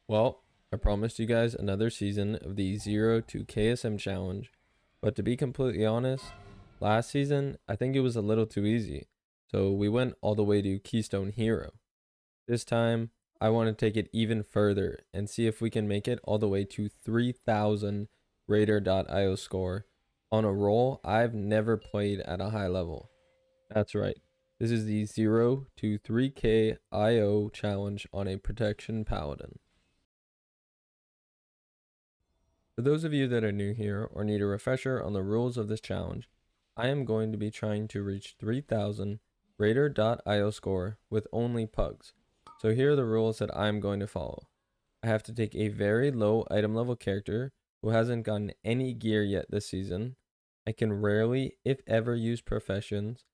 Well, I promised you guys another season of the 0 to KSM challenge, but to be completely honest, last season I think it was a little too easy, so we went all the way to Keystone Hero. This time, I want to take it even further and see if we can make it all the way to 3000 Raider.io score on a role I've never played at a high level. That's right. This is the 0 to 3k IO challenge on a protection paladin. For those of you that are new here or need a refresher on the rules of this challenge, I am going to be trying to reach 3000 Raider.io score with only pugs. So here are the rules that I'm going to follow. I have to take a very low item level character who hasn't gotten any gear yet this season. I can rarely, if ever, use professions.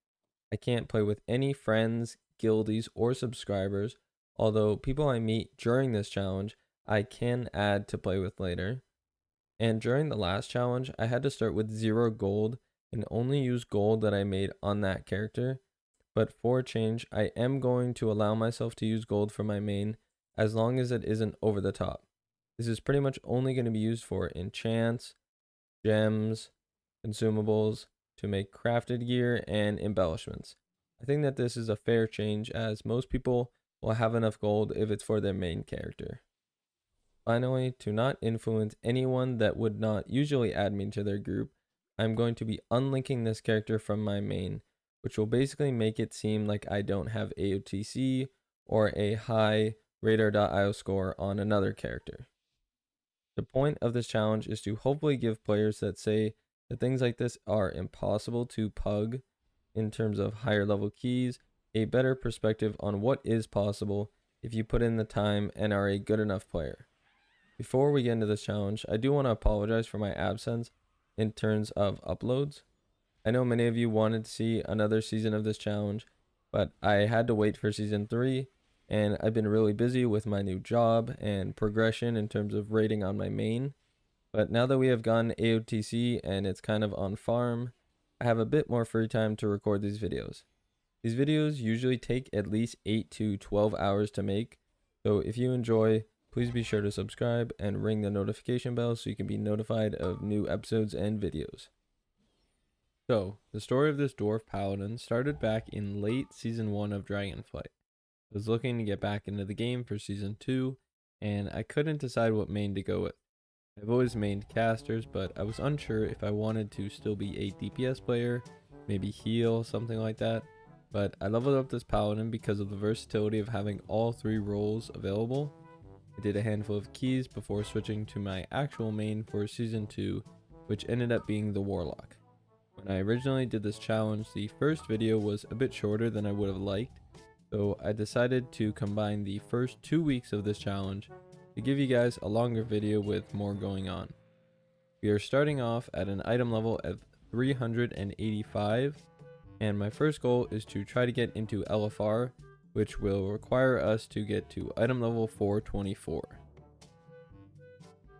I can't play with any friends, guildies, or subscribers, although people I meet during this challenge I can add to play with later. And during the last challenge, I had to start with 0 gold and only use gold that I made on that character. But for a change, I am going to allow myself to use gold for my main as long as it isn't over the top. This is pretty much only going to be used for enchants, gems, consumables, to make crafted gear, and embellishments. I think that this is a fair change as most people will have enough gold if it's for their main character. Finally, to not influence anyone that would not usually add me to their group, I'm going to be unlinking this character from my main, which will basically make it seem like I don't have AOTC or a high Radar.io score on another character. The point of this challenge is to hopefully give players that say that things like this are impossible to pug in terms of higher level keys a better perspective on what is possible if you put in the time and are a good enough player. Before we get into this challenge, I do want to apologize for my absence in terms of uploads. I know many of you wanted to see another season of this challenge, but I had to wait for season 3, and I've been really busy with my new job and progression in terms of rating on my main. But now that we have gotten AOTC and it's kind of on farm, I have a bit more free time to record these videos. These videos usually take at least 8 to 12 hours to make, so if you enjoy, please be sure to subscribe and ring the notification bell so you can be notified of new episodes and videos. So, the story of this dwarf paladin started back in late season 1 of Dragonflight. I was looking to get back into the game for season 2, and I couldn't decide what main to go with. I've always mained casters, but I was unsure if I wanted to still be a DPS player, maybe heal, something like that. But I leveled up this paladin because of the versatility of having all 3 roles available. I did a handful of keys before switching to my actual main for season 2, which ended up being the warlock. When I originally did this challenge, the first video was a bit shorter than I would have liked, so I decided to combine the first 2 weeks of this challenge to give you guys a longer video with more going on. We are starting off at an item level of 385, and my first goal is to try to get into LFR, which will require us to get to item level 424.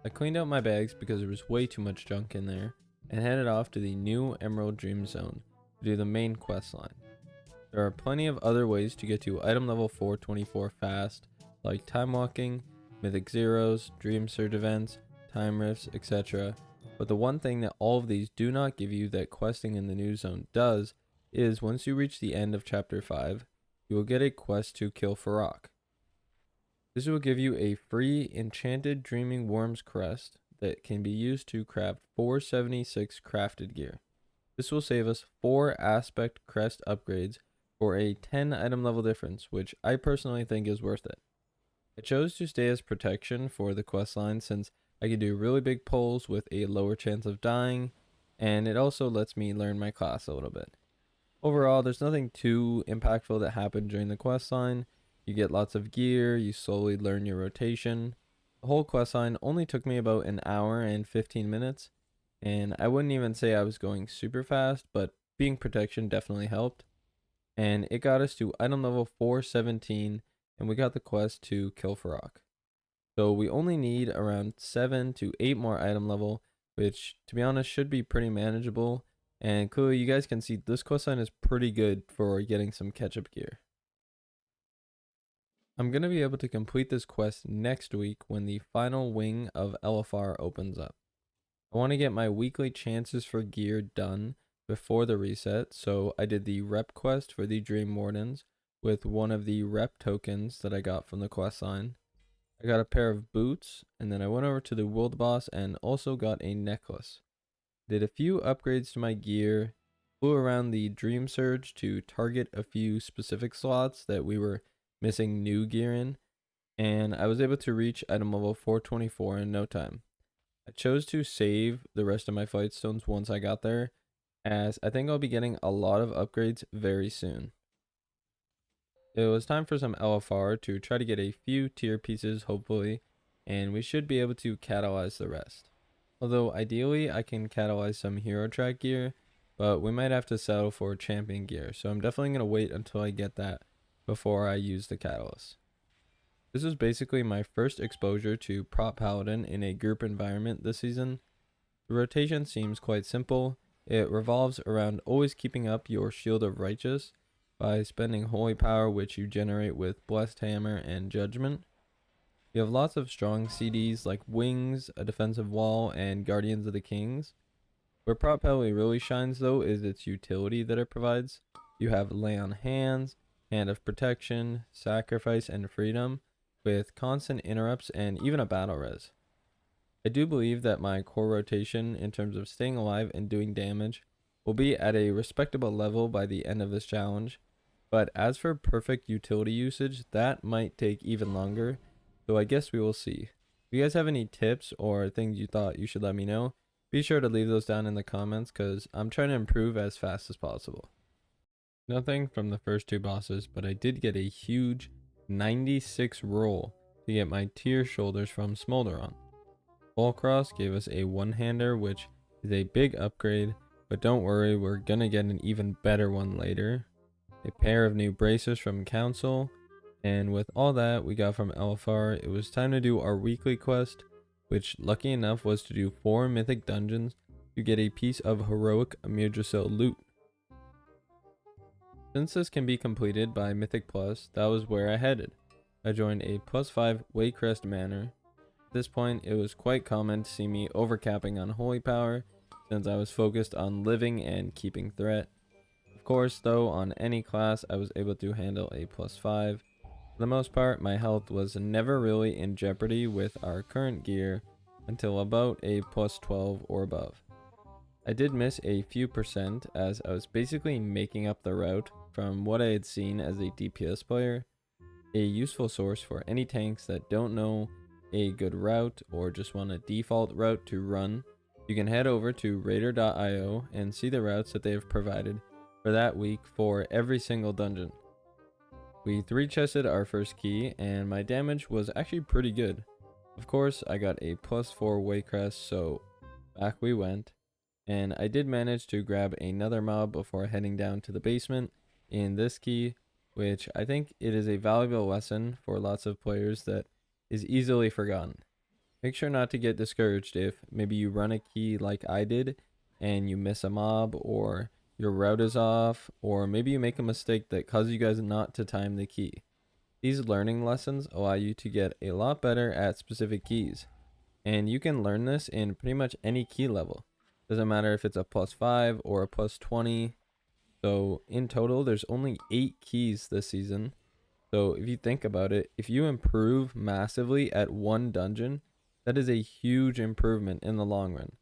I cleaned out my bags because there was way too much junk in there, and headed off to the new Emerald Dream Zone to do the main quest line. There are plenty of other ways to get to item level 424 fast, like time walking, mythic zeros, dream surge events, time rifts, etc. But the one thing that all of these do not give you that questing in the new zone does is once you reach the end of chapter 5, you will get a quest to kill Fyarrak. This will give you a free enchanted dreaming worms crest that can be used to craft 476 crafted gear. This will save us 4 aspect crest upgrades for a 10 item level difference, which I personally think is worth it. I chose to stay as protection for the quest line since I can do really big pulls with a lower chance of dying, and it also lets me learn my class a little bit. Overall, there's nothing too impactful that happened during the quest line. You get lots of gear, you slowly learn your rotation. The whole quest line only took me about an hour and 15 minutes, and I wouldn't even say I was going super fast, but being protection definitely helped. And it got us to item level 417, and we got the quest to kill Fyarrak. So we only need around 7 to 8 more item level, which to be honest should be pretty manageable. And clearly you guys can see this quest line is pretty good for getting some catch-up gear. I'm going to be able to complete this quest next week when the final wing of Elefar opens up. I want to get my weekly chances for gear done before the reset, so I did the rep quest for the Dream Wardens with one of the rep tokens that I got from the quest line. I got a pair of boots, and then I went over to the world boss and also got a necklace. Did a few upgrades to my gear, flew around the Dream Surge to target a few specific slots that we were missing new gear in, and I was able to reach item level 424 in no time. I chose to save the rest of my fight stones once I got there, as I think I'll be getting a lot of upgrades very soon. It was time for some LFR to try to get a few tier pieces hopefully, and we should be able to catalyze the rest. Although ideally I can catalyze some hero track gear, but we might have to settle for champion gear, so I'm definitely going to wait until I get that before I use the catalyst. This was basically my first exposure to prop paladin in a group environment this season. The rotation seems quite simple. It revolves around always keeping up your Shield of Righteous by spending holy power, which you generate with Blessed Hammer and Judgment. You have lots of strong CDs like Wings, a defensive wall, and Guardians of the Kings. Where prop paladin really shines though is its utility that it provides. You have Lay on Hands, Hand of Protection, Sacrifice, and Freedom, with constant interrupts and even a battle res. I do believe that my core rotation in terms of staying alive and doing damage will be at a respectable level by the end of this challenge, but as for perfect utility usage, that might take even longer, so I guess we will see. If you guys have any tips or things you thought you should let me know, be sure to leave those down in the comments because I'm trying to improve as fast as possible. Nothing from the first two bosses, but I did get a huge 96 roll to get my tier shoulders from Smolderon. Volcross gave us a one-hander, which is a big upgrade, but don't worry, we're gonna get an even better one later. A pair of new bracers from Council, and with all that we got from Elefar, it was time to do our weekly quest, which lucky enough was to do 4 mythic dungeons to get a piece of heroic Amirdrassil loot. Since this can be completed by Mythic Plus, that was where I headed. I joined a +5 Waycrest Manor. At this point, it was quite common to see me overcapping on holy power, since I was focused on living and keeping threat. Of course, though, on any class, I was able to handle a +5. For the most part, my health was never really in jeopardy with our current gear until about a +12 or above. I did miss a few percent as I was basically making up the route from what I had seen as a DPS player, a useful source for any tanks that don't know a good route or just want a default route to run. You can head over to raider.io and see the routes that they have provided for that week for every single dungeon. We 3-chested our first key and my damage was actually pretty good. Of course, I got a +4 Waycrest, so back we went. And I did manage to grab another mob before heading down to the basement in this key, which I think it is a valuable lesson for lots of players that is easily forgotten. Make sure not to get discouraged if maybe you run a key like I did and you miss a mob, or your route is off, or maybe you make a mistake that causes you guys not to time the key. These learning lessons allow you to get a lot better at specific keys, and you can learn this in pretty much any key level. Doesn't matter if it's a +5 or a +20. So in total, there's only 8 keys this season. So if you think about it, if you improve massively at one dungeon, that is a huge improvement in the long run.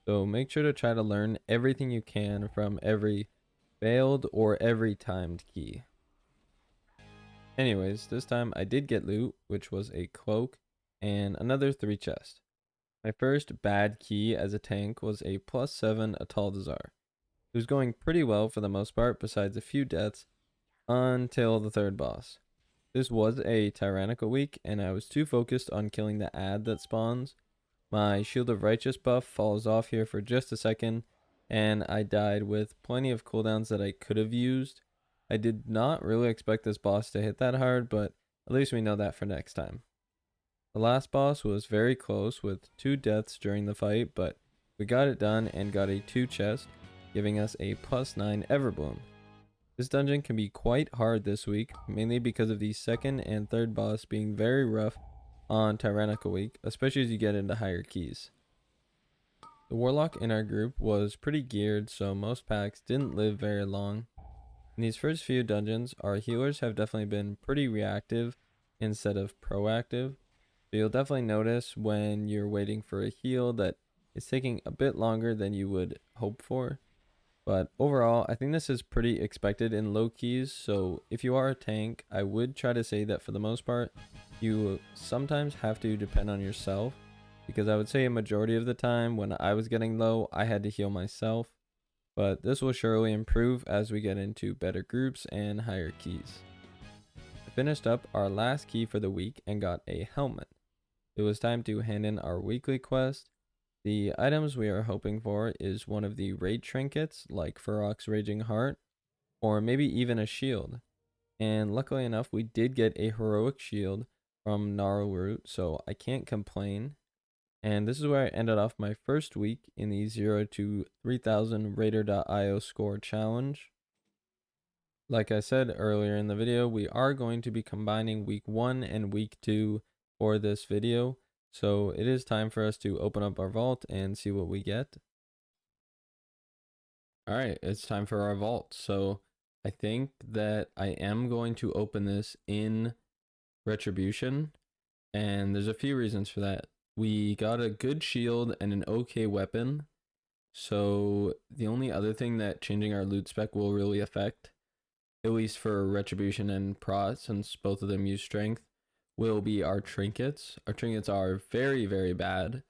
So make sure to try to learn everything you can from every failed or every timed key. Anyways, this time I did get loot, which was a cloak and another 3 chests. My first bad key as a tank was a +7 Atal'Dazar. It was going pretty well for the most part, besides a few deaths, until the third boss. This was a tyrannical week, and I was too focused on killing the ad that spawns. My Shield of Righteous buff falls off here for just a second, and I died with plenty of cooldowns that I could have used. I did not really expect this boss to hit that hard, but at least we know that for next time. The last boss was very close with 2 deaths during the fight, but we got it done and got a 2 chest, giving us a +9 Everbloom. This dungeon can be quite hard this week, mainly because of the second and third boss being very rough on Tyrannical week, especially as you get into higher keys. The Warlock in our group was pretty geared, so most packs didn't live very long. In these first few dungeons, our healers have definitely been pretty reactive instead of proactive. So you'll definitely notice when you're waiting for a heal that it's taking a bit longer than you would hope for. But overall, I think this is pretty expected in low keys. So if you are a tank, I would try to say that for the most part, you sometimes have to depend on yourself. Because I would say a majority of the time when I was getting low, I had to heal myself. But this will surely improve as we get into better groups and higher keys. I finished up our last key for the week and got a helmet. It was time to hand in our weekly quest. The items we are hoping for is one of the raid trinkets like Fyarrak's Raging Heart, or maybe even a shield. And luckily enough, we did get a heroic shield from Gnarlroot, so I can't complain. And this is where I ended off my first week in the 0 to 3000 Raider.io score challenge. Like I said earlier in the video, we are going to be combining week 1 and week 2 for this video. So it is time for us to open up our vault and see what we get. All right, it's time for our vault. So I think that I am going to open this in Retribution, and there's a few reasons for that. We got a good shield and an okay weapon. So the only other thing that changing our loot spec will really affect, at least for Retribution and Prot, since both of them use strength, will be our trinkets. Our trinkets are very, very bad.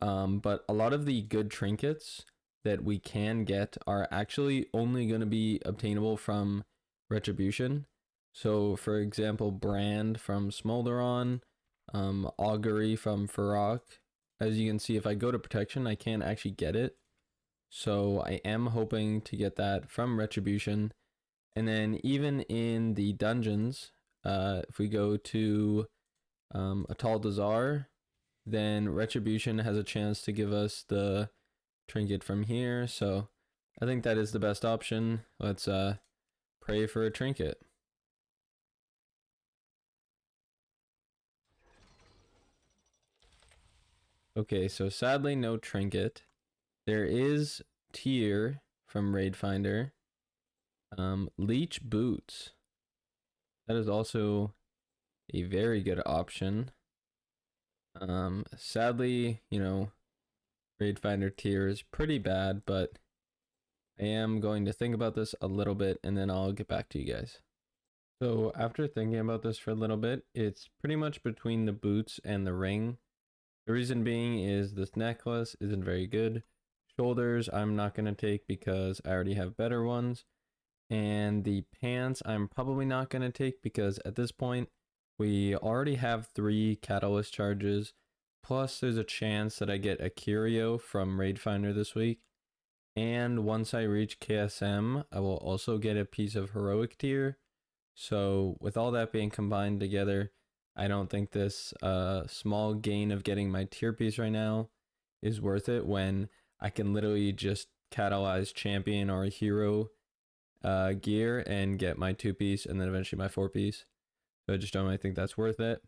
But a lot of the good trinkets that we can get are actually only going to be obtainable from Retribution. So for example, Brand from Smolderon, Augury from Fyarrak. As you can see, if I go to Protection, I can't actually get it. So I am hoping to get that from Retribution. And then even in the dungeons, if we go to Atal'Dazar, then Retribution has a chance to give us the trinket from here. So I think that is the best option. Let's pray for a trinket. Okay, so sadly no trinket. There is Tier from Raid Finder. Leech Boots. That is also a very good option. Sadly, you know, Raid Finder tier is pretty bad, but I am going to think about this a little bit and then I'll get back to you guys. So after thinking about this for a little bit, it's pretty much between the boots and the ring. The reason being is this necklace isn't very good. Shoulders I'm not going to take because I already have better ones. And the pants I'm probably not going to take because at this point we already have 3 catalyst charges. Plus there's a chance that I get a curio from Raid Finder this week. And once I reach KSM, I will also get a piece of heroic tier. So with all that being combined together, I don't think this small gain of getting my tier piece right now is worth it when I can literally just catalyze champion or hero gear and get my 2-piece and then eventually my 4-piece. So I just don't really think that's worth it.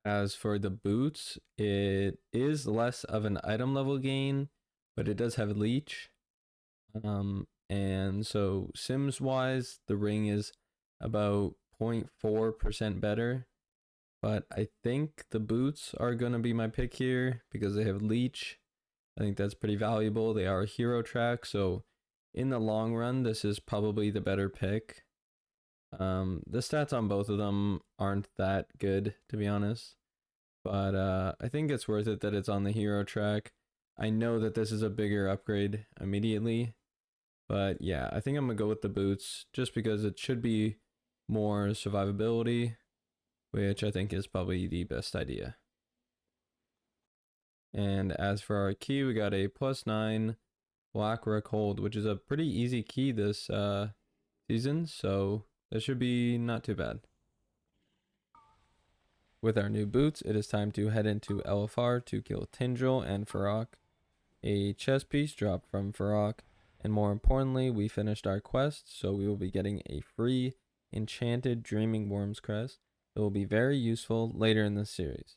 As for the boots, it is less of an item level gain, but it does have leech. And so Sims wise, the ring is about 0.4% better. But I think the boots are going to be my pick here because they have leech. I think that's pretty valuable. They are a hero track, so in the long run, this is probably the better pick. The stats on both of them aren't that good, to be honest. But I think it's worth it that it's on the hero track. I know that this is a bigger upgrade immediately. But yeah, I think I'm going to go with the boots just because it should be more survivability, which I think is probably the best idea. And as for our key, we got a +9 Blackrock hold, which is a pretty easy key this season, so that should be not too bad. With our new boots, it is time to head into LFR to kill Tindril and Fyarrak. A chest piece dropped from Fyarrak, and more importantly, we finished our quest, so we will be getting a free enchanted Dreaming Worms crest that will be very useful later in this series.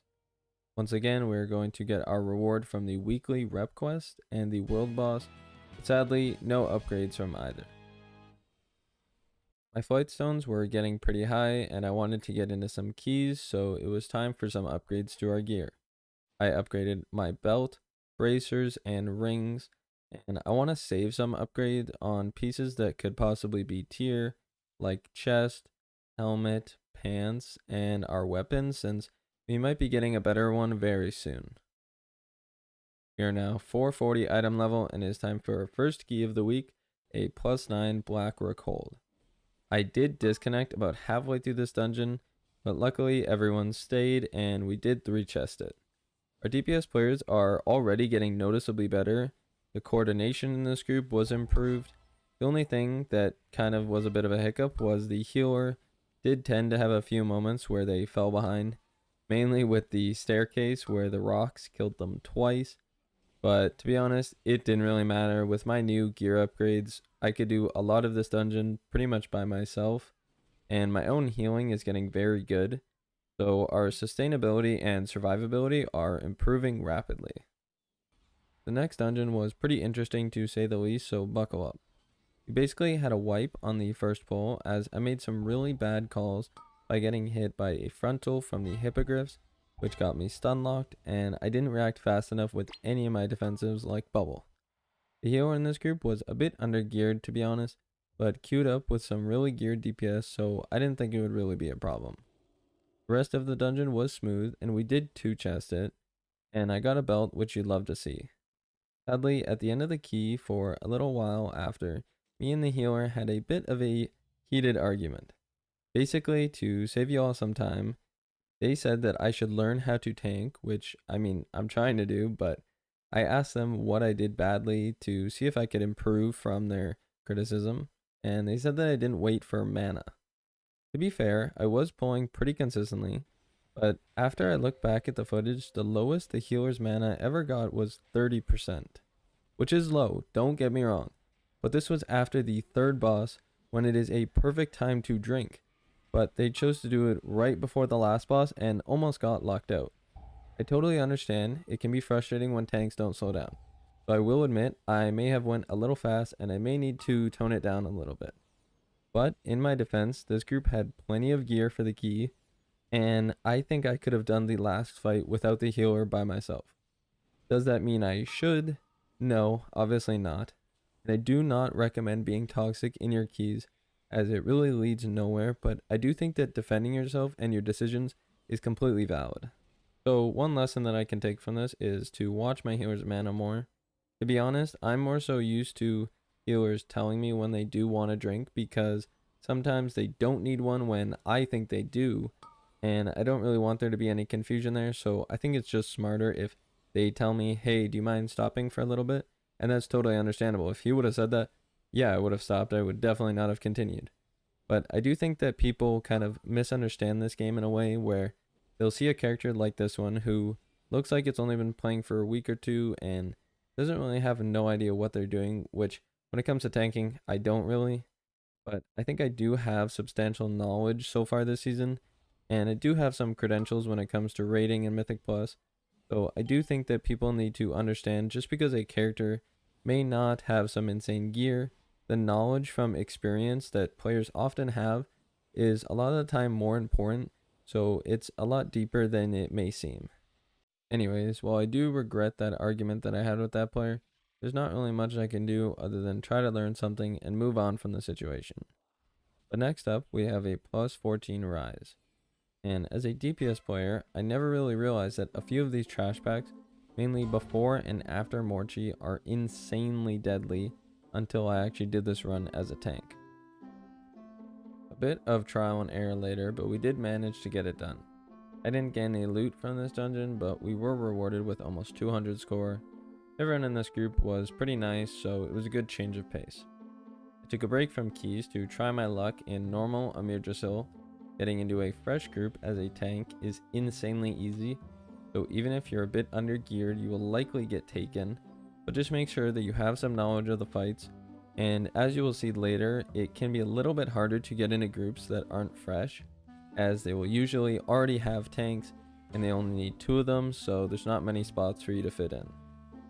Once again, we're going to get our reward from the weekly rep quest and the world boss, but sadly, no upgrades from either. My flight stones were getting pretty high and I wanted to get into some keys, so it was time for some upgrades to our gear. I upgraded my belt, bracers, and rings, and I want to save some upgrade on pieces that could possibly be tier, like chest, helmet, pants, and our weapons, since we might be getting a better one very soon. We are now 440 item level and it is time for our first key of the week, a +9 Black Rook hold. I did disconnect about halfway through this dungeon, but luckily everyone stayed and we did 3-chest it. Our DPS players are already getting noticeably better. The coordination in this group was improved. The only thing that kind of was a bit of a hiccup was the healer did tend to have a few moments where they fell behind, mainly with the staircase where the rocks killed them twice. But to be honest, it didn't really matter. With my new gear upgrades, I could do a lot of this dungeon pretty much by myself, and my own healing is getting very good. So our sustainability and survivability are improving rapidly. The next dungeon was pretty interesting to say the least, so buckle up. We basically had a wipe on the first pull as I made some really bad calls by getting hit by a frontal from the hippogriffs, which got me stun locked, and I didn't react fast enough with any of my defensives like bubble. The healer in this group was a bit under geared to be honest, but queued up with some really geared DPS, so I didn't think it would really be a problem. The rest of the dungeon was smooth, and we did 2-chest it, and I got a belt, which you'd love to see. Sadly, at the end of the key, for a little while after, me and the healer had a bit of a heated argument. Basically, to save you all some time, they said that I should learn how to tank, which, I mean, I'm trying to do, but I asked them what I did badly to see if I could improve from their criticism, and they said that I didn't wait for mana. To be fair, I was pulling pretty consistently, but after I looked back at the footage, the lowest the healer's mana ever got was 30%, which is low, don't get me wrong, but this was after the third boss when it is a perfect time to drink, but they chose to do it right before the last boss and almost got locked out. I totally understand, it can be frustrating when tanks don't slow down, so I will admit I may have went a little fast and I may need to tone it down a little bit. But in my defense, this group had plenty of gear for the key, and I think I could have done the last fight without the healer by myself. Does that mean I should? No, obviously not. And I do not recommend being toxic in your keys, as it really leads nowhere, but I do think that defending yourself and your decisions is completely valid. So one lesson that I can take from this is to watch my healer's mana more. To be honest, I'm more so used to healers telling me when they do want a drink, because sometimes they don't need one when I think they do, and I don't really want there to be any confusion there, so I think it's just smarter if they tell me, hey, do you mind stopping for a little bit? And that's totally understandable. If he would have said that, yeah, I would have stopped. I would definitely not have continued. But I do think that people kind of misunderstand this game in a way where they'll see a character like this one who looks like it's only been playing for a week or two and doesn't really have no idea what they're doing, which when it comes to tanking, I don't really. But I think I do have substantial knowledge so far this season, and I do have some credentials when it comes to rating and Mythic Plus. So I do think that people need to understand, just because a character may not have some insane gear, the knowledge from experience that players often have is a lot of the time more important, so it's a lot deeper than it may seem. Anyways, while I do regret that argument that I had with that player, there's not really much I can do other than try to learn something and move on from the situation. But next up, we have a +14 rise. And as a DPS player, I never really realized that a few of these trash packs, mainly before and after Morchi, are insanely deadly until I actually did this run as a tank. A bit of trial and error later, but we did manage to get it done. I didn't gain any loot from this dungeon, but we were rewarded with almost 200 score. Everyone in this group was pretty nice, so it was a good change of pace. I took a break from keys to try my luck in normal Amirdrassil. Getting into a fresh group as a tank is insanely easy, so even if you're a bit under geared, you will likely get taken, but just make sure that you have some knowledge of the fights, And as you will see later, it can be a little bit harder to get into groups that aren't fresh, as they will usually already have tanks and they only need 2 of them, so there's not many spots for you to fit in.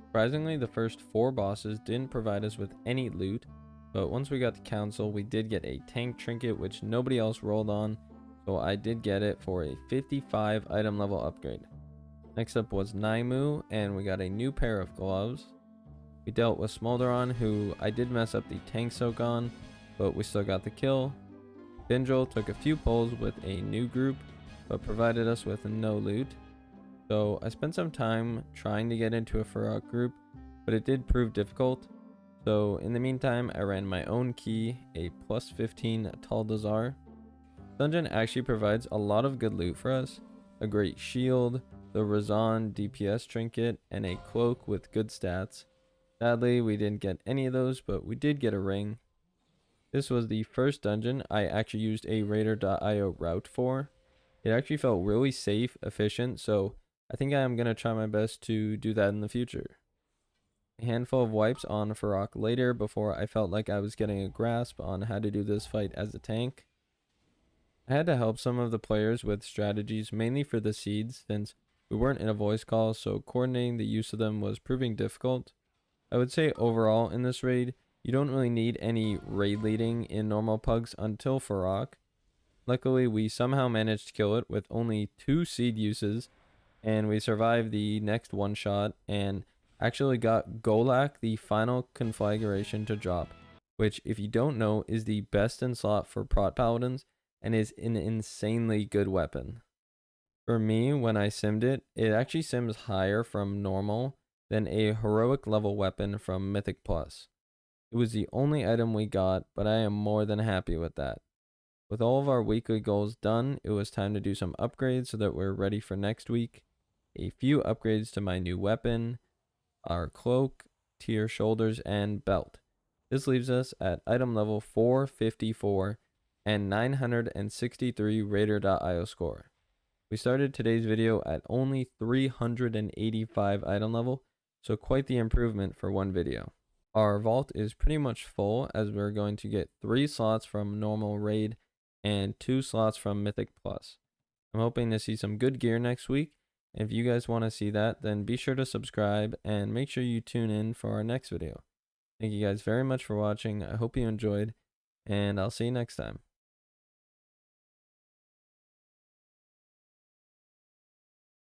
Surprisingly, the first 4 bosses didn't provide us with any loot, but once we got to council, we did get a tank trinket which nobody else rolled on, so I did get it for a 55 item level upgrade. Next up was Naimu, and we got a new pair of gloves. We dealt with Smolderon, who I did mess up the tank soak on, but we still got the kill. Bindril took a few pulls with a new group, but provided us with no loot. So I spent some time trying to get into a Fyarrak group, but it did prove difficult. So in the meantime, I ran my own key, a plus 15 Atal'Dazar. Dungeon actually provides a lot of good loot for us, a great shield, the Murozond DPS trinket, and a cloak with good stats. Sadly, we didn't get any of those, but we did get a ring. This was the first dungeon I actually used a Raider.io route for. It actually felt really safe, efficient, so I think I am going to try my best to do that in the future. A handful of wipes on Fyarrak later before I felt like I was getting a grasp on how to do this fight as a tank. I had to help some of the players with strategies, mainly for the seeds, since we weren't in a voice call, so coordinating the use of them was proving difficult. I would say overall in this raid, you don't really need any raid leading in normal pugs until Fyarrak. Luckily, we somehow managed to kill it with only 2 seed uses, and we survived the next one shot and actually got Golak, the final conflagration, to drop, which, if you don't know, is the best in slot for prot paladins and is an insanely good weapon. For me, when I simmed it, it actually sims higher from normal than a heroic level weapon from Mythic Plus. It was the only item we got, but I am more than happy with that. With all of our weekly goals done, it was time to do some upgrades so that we're ready for next week. A few upgrades to my new weapon, our cloak, tier shoulders, and belt. This leaves us at item level 454 and 963 Raider.io score. We started today's video at only 385 item level, so quite the improvement for one video. Our vault is pretty much full, as we're going to get 3 slots from normal raid and 2 slots from Mythic Plus. I'm hoping to see some good gear next week, and if you guys want to see that, then be sure to subscribe and make sure you tune in for our next video. Thank you guys very much for watching. I hope you enjoyed, and I'll see you next time.